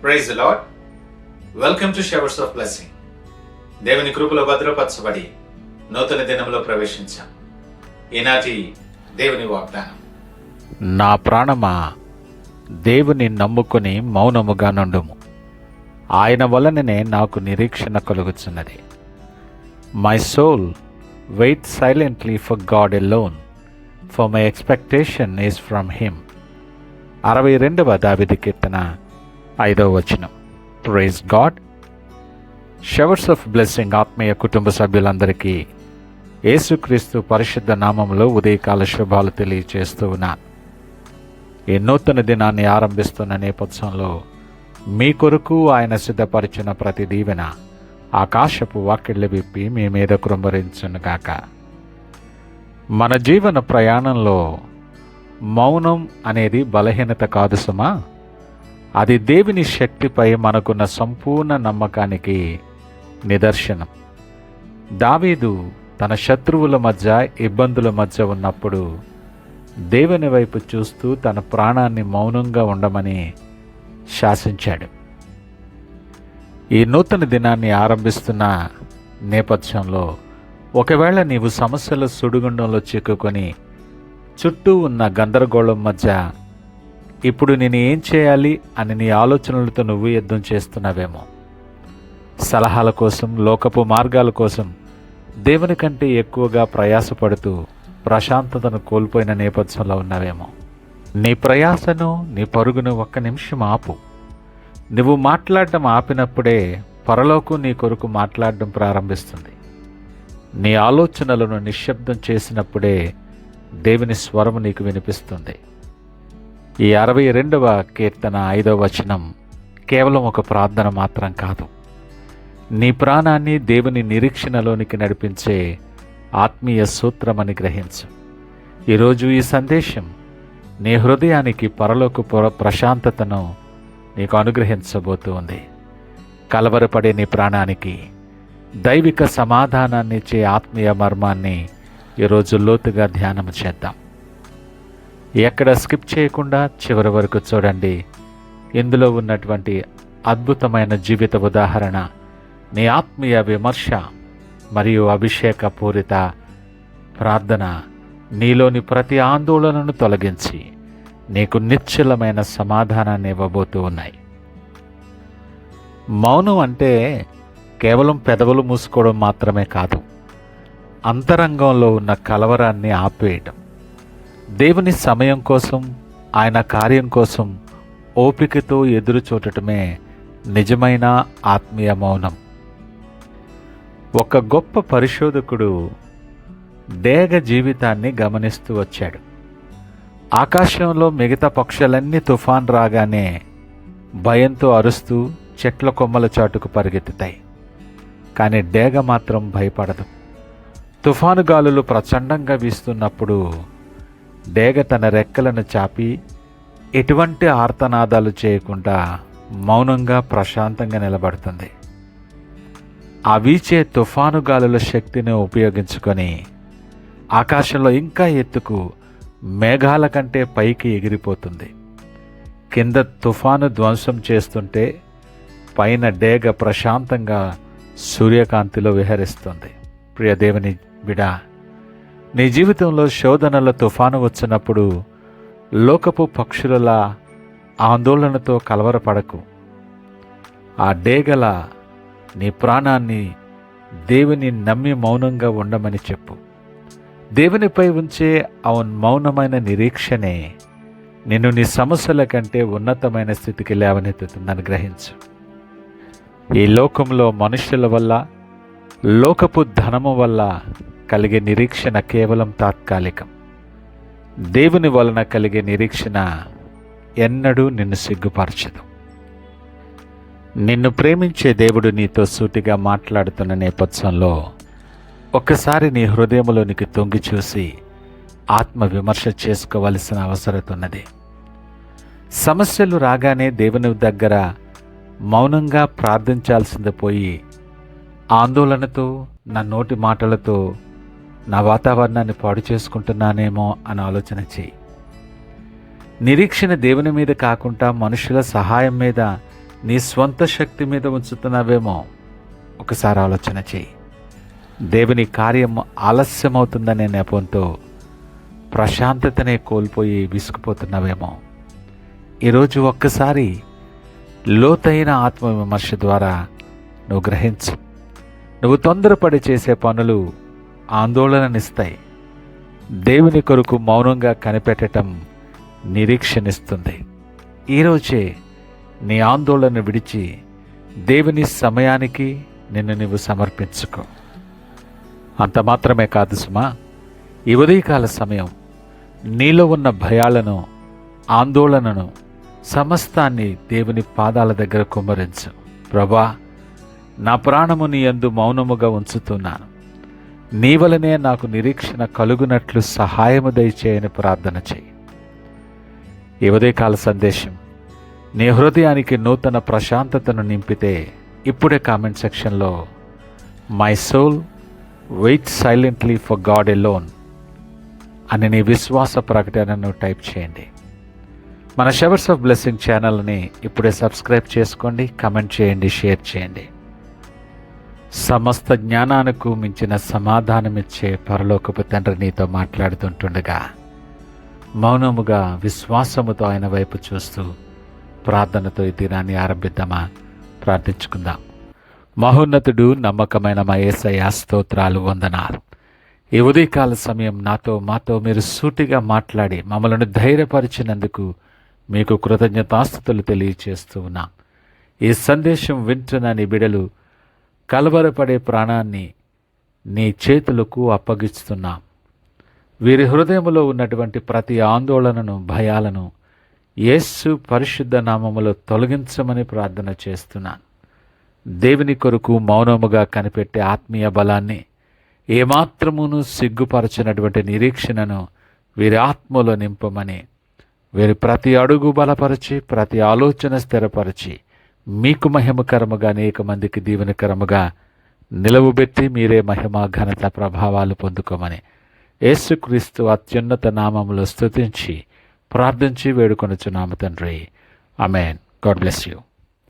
Praise the Lord. Welcome to showers of blessing. దేవుని కృపలో భద్రపరచబడి నూతన దినంలో ప్రవేశించాం. ఈనాటి దేవుని వాగ్దానం: నా ప్రాణమా, దేవుని నమ్ముకుని మౌనముగా నుండుము, ఆయన వలననే నాకు నిరీక్షణ కలుగుచున్నది. My soul wait silently for God alone, for my expectation is from him. 62వ దావీదు కీర్తన 5వ వచనం. Praise God. Showers of blessing ఆత్మీయ కుటుంబ సభ్యులందరికీ యేసుక్రీస్తు పరిశుద్ధ నామములో ఉదయకాల శుభాలు తెలియచేస్తూ ఉన్నాను. ఈ నూతన దినాన్ని ఆరంభిస్తున్న నేపథ్యంలో మీ కొరకు ఆయన సిద్ధపరిచిన ప్రతి దీవెన ఆకాశపు వాకిళ్ళు విప్పి మీ మీద కృంభరించునుగాక. మన జీవన ప్రయాణంలో మౌనం అనేది బలహీనత కాదు సుమా, అది దేవుని శక్తిపై మనకున్న సంపూర్ణ నమ్మకానికి నిదర్శనం. దావీదు తన శత్రువుల మధ్య, ఇబ్బందుల మధ్య ఉన్నప్పుడు దేవుని వైపు చూస్తూ తన ప్రాణాన్ని మౌనంగా ఉండమని శాసించాడు. ఈ నూతన దినాన్ని ఆరంభిస్తున్న నేపథ్యంలో ఒకవేళ నీవు సమస్యల సుడిగుండంలో చిక్కుకొని చుట్టూ ఉన్న గందరగోళం మధ్య ఇప్పుడు నేను ఏం చేయాలి అని నీ ఆలోచనలతో నువ్వు యుద్ధం చేస్తున్నావేమో, సలహాల కోసం, లోకపు మార్గాల కోసం దేవుని కంటే ఎక్కువగా ప్రయాసపడుతూ ప్రశాంతతను కోల్పోయిన నేపథ్యంలో ఉన్నావేమో, నీ ప్రయాసను, నీ పరుగును ఒక్క నిమిషం ఆపు. నువ్వు మాట్లాడడం ఆపినప్పుడే పరలోకం నీ కొరకు మాట్లాడడం ప్రారంభిస్తుంది. నీ ఆలోచనలను నిశ్శబ్దం చేసినప్పుడే దేవుని స్వరము నీకు వినిపిస్తుంది. ఈ 62వ కీర్తన 5వ వచనం కేవలం ఒక ప్రార్థన మాత్రం కాదు, నీ ప్రాణాన్ని దేవుని నిరీక్షణలోనికి నడిపించే ఆత్మీయ సూత్రమని గ్రహించు. ఈరోజు ఈ సందేశం నీ హృదయానికి పరలోక ప్రశాంతతను నీకు అనుగ్రహించబోతుంది. కలవరపడే నీ ప్రాణానికి దైవిక సమాధానాన్ని ఇచ్చే ఆత్మీయ మర్మాన్ని ఈరోజు లోతుగా ధ్యానం చేద్దాం. ఎక్కడ స్కిప్ చేయకుండా చివరి వరకు చూడండి. ఇందులో ఉన్నటువంటి అద్భుతమైన జీవిత ఉదాహరణ నీ ఆత్మీయ విమర్శ మరియు అభిషేక పూరిత ప్రార్థన నీలోని ప్రతి ఆందోళనను తొలగించి నీకు నిశ్చలమైన సమాధానాన్ని ఇవ్వబోతూ ఉన్నాయి. మౌనం అంటే కేవలం పెదవులు మూసుకోవడం మాత్రమే కాదు, అంతరంగంలో ఉన్న కలవరాన్ని ఆపేయటం. దేవుని సమయం కోసం, ఆయన కార్యం కోసం ఓపికతో ఎదురు చూడటమే నిజమైన ఆత్మీయ మౌనం. ఒక గొప్ప పరిశోధకుడు డేగ జీవితాన్ని గమనిస్తూ వచ్చాడు. ఆకాశంలో మిగతా పక్షులన్నీ తుఫాన్ రాగానే భయంతో అరుస్తూ చెట్ల కొమ్మల చాటుకు పరిగెత్తుతాయి. కానీ డేగ మాత్రం భయపడదు. తుఫాను గాలులు ప్రచండంగా వీస్తున్నప్పుడు డేగ తన రెక్కలను చాపి ఎటువంటి ఆర్తనాదాలు చేయకుండా మౌనంగా ప్రశాంతంగా నిలబడుతుంది. ఆ వీచే తుఫాను గాలుల శక్తిని ఉపయోగించుకొని ఆకాశంలో ఇంకా ఎత్తుకు మేఘాల కంటే పైకి ఎగిరిపోతుంది. కింద తుఫాను ధ్వంసం చేస్తుంటే పైన డేగ ప్రశాంతంగా సూర్యకాంతిలో విహరిస్తుంది. ప్రియ దేవుని బిడా, నీ జీవితంలో శోధనల తుఫాను వచ్చినప్పుడు లోకపు పక్షులలా ఆందోళనతో కలవరపడకు. ఆ డేగల నీ ప్రాణాన్ని దేవుని నమ్మి మౌనంగా ఉండమని చెప్పు. దేవునిపై ఉంచే మౌనమైన నిరీక్షణే నిన్ను నీ సమస్యల కంటే ఉన్నతమైన స్థితికి లేవనెత్తుతుందని గ్రహించు. ఈ లోకంలో మనుషుల వల్ల, లోకపు ధనము వల్ల కలిగే నిరీక్షణ కేవలం తాత్కాలికం. దేవుని వలన కలిగే నిరీక్షణ ఎన్నడూ నిన్ను సిగ్గుపరచదు. నిన్ను ప్రేమించే దేవుడు నీతో సూటిగా మాట్లాడుతున్న నేపథ్యంలో ఒక్కసారి నీ హృదయంలోనికి తొంగి చూసి ఆత్మ విమర్శ చేసుకోవలసిన అవసరం ఉన్నది. సమస్యలు రాగానే దేవుని దగ్గర మౌనంగా ప్రార్థించాల్సింది పోయి ఆందోళనతో, నా నోటి మాటలతో నా వాతావరణాన్ని పాడు చేసుకుంటున్నానేమో అని ఆలోచన చేయి. నిరీక్షణ దేవుని మీద కాకుండా మనుషుల సహాయం మీద నీ స్వంత శక్తి మీద ఉంచుతున్నావేమో ఒకసారి ఆలోచన చేయి. దేవుని కార్యం ఆలస్యమవుతుందనే నెపంతో ప్రశాంతతనే కోల్పోయి విసుగుపోతున్నావేమో ఈరోజు ఒక్కసారి లోతైన ఆత్మవిమర్శ ద్వారా నువ్వు గ్రహించు. నువ్వు తొందరపడి చేసే పనులు ఆందోళననిస్తాయి. దేవుని కొరకు మౌనంగా కనిపెట్టడం నిరీక్షణిస్తుంది. ఈరోజే నీ ఆందోళన విడిచి దేవుని సమయానికి నిన్ను నువ్వు సమర్పించుకో. అంత మాత్రమే కాదు సుమా, ఈ ఉదయకాల సమయం నీలో ఉన్న భయాలను, ఆందోళనను సమస్తాన్ని దేవుని పాదాల దగ్గర కుమ్మరించు. ప్రభా, నా ప్రాణము నీ యందు మౌనముగా ఉంచుతున్నాను. నీ వలనే నాకు నిరీక్షణ కలుగునట్లు సహాయము దయచేయని ప్రార్థన చేయి. ఈ ఉదయకాల సందేశం నీ హృదయానికి నూతన ప్రశాంతతను నింపితే ఇప్పుడే కామెంట్ సెక్షన్లో my soul wait silently for God alone అని నీ విశ్వాస ప్రకటనను టైప్ చేయండి. మన షవర్స్ ఆఫ్ బ్లెస్సింగ్ ఛానల్ని ఇప్పుడే సబ్స్క్రైబ్ చేసుకోండి, కమెంట్ చేయండి, షేర్ చేయండి. సమస్త జ్ఞానానికి మించిన సమాధానమిచ్చే పరలోకపు తండ్రి నీతో మాట్లాడుతుంటుండగా మౌనముగా విశ్వాసముతో ఆయన వైపు చూస్తూ ప్రార్థనతో ఈ దినాన్ని ఆరంభిద్దామా? ప్రార్థించుకుందాం. మహోన్నతుడు, నమ్మకమైన మా యేసయ్య, స్తోత్రాలు, వందనాలు. ఈ ఉదయకాల సమయం మాతో మీరు సూటిగా మాట్లాడి మమ్మల్ని ధైర్యపరిచినందుకు మీకు కృతజ్ఞతాస్తుతులు తెలియచేస్తూ ఉన్నాం. ఈ సందేశం వింటున్న నీ బిడలు కలవరపడే ప్రాణాన్ని నీ చేతులకు అప్పగిస్తున్నాం. వీరి హృదయంలో ఉన్నటువంటి ప్రతి ఆందోళనను, భయాలను యేసు పరిశుద్ధ నామములో తొలగించమని ప్రార్థన చేస్తున్నాను. దేవుని కొరకు మౌనముగా కనిపెట్టే ఆత్మీయ బలాన్ని, ఏమాత్రమును సిగ్గుపరచినటువంటి నిరీక్షణను వీరి ఆత్మలో నింపమని, వీరి ప్రతి అడుగు బలపరిచి, ప్రతి ఆలోచన స్థిరపరిచి, మీకు మహిమకరముగా అనేక మందికి దీవెనకరముగా నిలవబెట్టి మీరే మహిమ, ఘనత, ప్రభావాలు పొందుకోమని యేసుక్రీస్తు అత్యున్నత నామములో స్తుతించి ప్రార్థించి వేడుకొనుచున్నాము తండ్రి. ఆమేన్. God bless you.